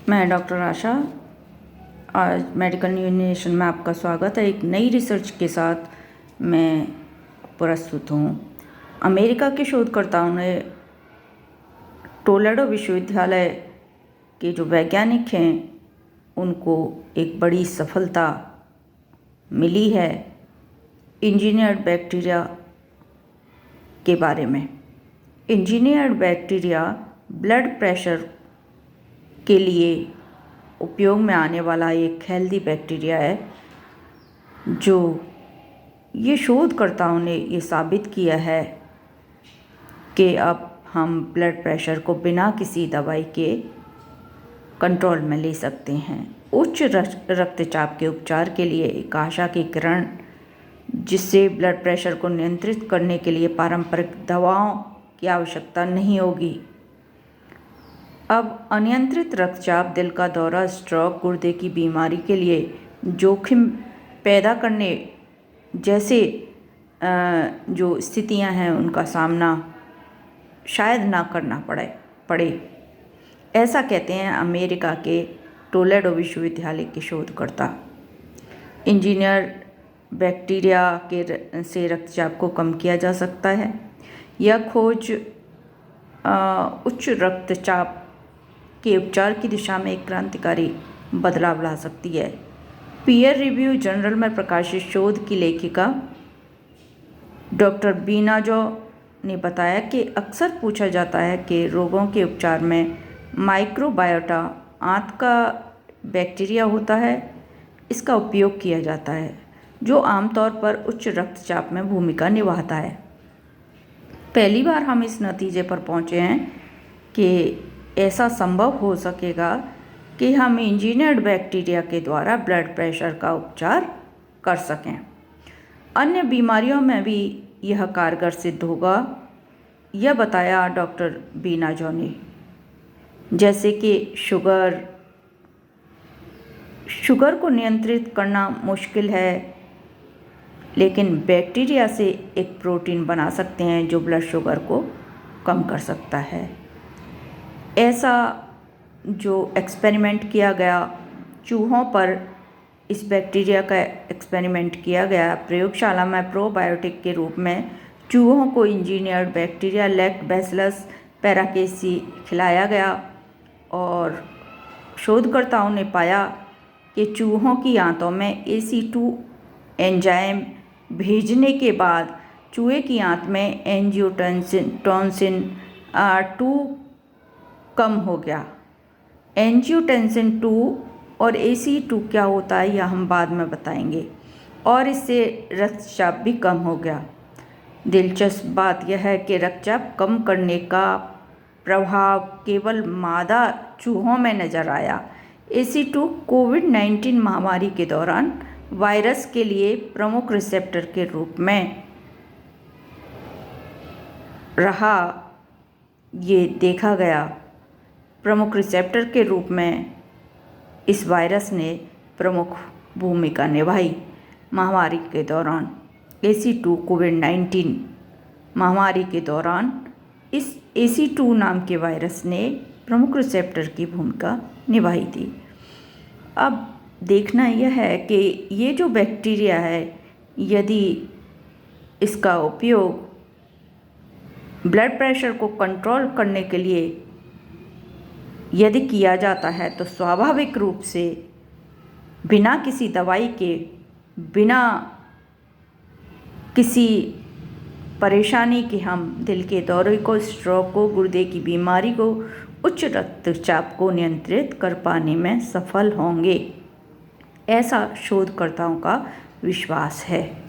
मैं डॉक्टर आशा। आज medical news nation में आपका स्वागत है। एक नई रिसर्च के साथ मैं प्रस्तुत हूँ। अमेरिका के शोधकर्ताओं ने टोलेडो विश्वविद्यालय के जो वैज्ञानिक हैं उनको एक बड़ी सफलता मिली है इंजीनियर्ड बैक्टीरिया के बारे में। इंजीनियर्ड बैक्टीरिया ब्लड प्रेशर के लिए उपयोग में आने वाला एक हेल्दी बैक्टीरिया है, जो ये शोधकर्ताओं ने ये साबित किया है कि अब हम ब्लड प्रेशर को बिना किसी दवाई के कंट्रोल में ले सकते हैं। उच्च रक्तचाप के उपचार के लिए एक आशा की किरण, जिससे ब्लड प्रेशर को नियंत्रित करने के लिए पारंपरिक दवाओं की आवश्यकता नहीं होगी। अब अनियंत्रित रक्तचाप, दिल का दौरा, स्ट्रोक, गुर्दे की बीमारी के लिए जोखिम पैदा करने जैसे जो स्थितियां हैं उनका सामना शायद ना करना पड़े। ऐसा कहते हैं अमेरिका के टोलेडो विश्वविद्यालय के शोधकर्ता। इंजीनियर बैक्टीरिया के से रक्तचाप को कम किया जा सकता है। यह खोज उच्च रक्तचाप के उपचार की दिशा में एक क्रांतिकारी बदलाव ला सकती है। पीयर रिव्यू जर्नल में प्रकाशित शोध की लेखिका डॉक्टर बीना जो ने बताया कि अक्सर पूछा जाता है कि रोगों के उपचार में माइक्रोबायोटा आंत का बैक्टीरिया होता है, इसका उपयोग किया जाता है, जो आमतौर पर उच्च रक्तचाप में भूमिका निभाता है। पहली बार हम इस नतीजे पर पहुंचे हैं कि ऐसा संभव हो सकेगा कि हम इंजीनियर्ड बैक्टीरिया के द्वारा ब्लड प्रेशर का उपचार कर सकें। अन्य बीमारियों में भी यह कारगर सिद्ध होगा, यह बताया डॉक्टर बीना जो ने, जैसे कि शुगर को नियंत्रित करना मुश्किल है, लेकिन बैक्टीरिया से एक प्रोटीन बना सकते हैं जो ब्लड शुगर को कम कर सकता है। ऐसा जो एक्सपेरिमेंट किया गया चूहों पर, इस बैक्टीरिया का एक्सपेरिमेंट किया गया प्रयोगशाला में प्रोबायोटिक के रूप में चूहों को इंजीनियर्ड बैक्टीरिया लैक्टोबैसिलस पैराकेसी खिलाया गया और शोधकर्ताओं ने पाया कि चूहों की आंतों में AC2 एंजाइम भेजने के बाद चूहे की आंत में एंजियोटेंसिन 2 कम हो गया। एंजियोटेंसिन 2 और AC2 क्या होता है यह हम बाद में बताएंगे, और इससे रक्तचाप भी कम हो गया। दिलचस्प बात यह है कि रक्तचाप कम करने का प्रभाव केवल मादा चूहों में नजर आया। AC2 कोविड-19 महामारी के दौरान वायरस के लिए प्रमुख रिसेप्टर के रूप में रहा। ये देखा गया प्रमुख रिसेप्टर के रूप में इस वायरस ने प्रमुख भूमिका निभाई महामारी के दौरान। AC2 कोविड-19 महामारी के दौरान इस AC2 नाम के वायरस ने प्रमुख रिसेप्टर की भूमिका निभाई थी। अब देखना यह है कि ये जो बैक्टीरिया है, यदि इसका उपयोग ब्लड प्रेशर को कंट्रोल करने के लिए यदि किया जाता है तो स्वाभाविक रूप से बिना किसी दवाई के, बिना किसी परेशानी के हम दिल के दौरे को, स्ट्रोक को, गुर्दे की बीमारी को, उच्च रक्तचाप को नियंत्रित कर पाने में सफल होंगे। ऐसा शोधकर्ताओं का विश्वास है।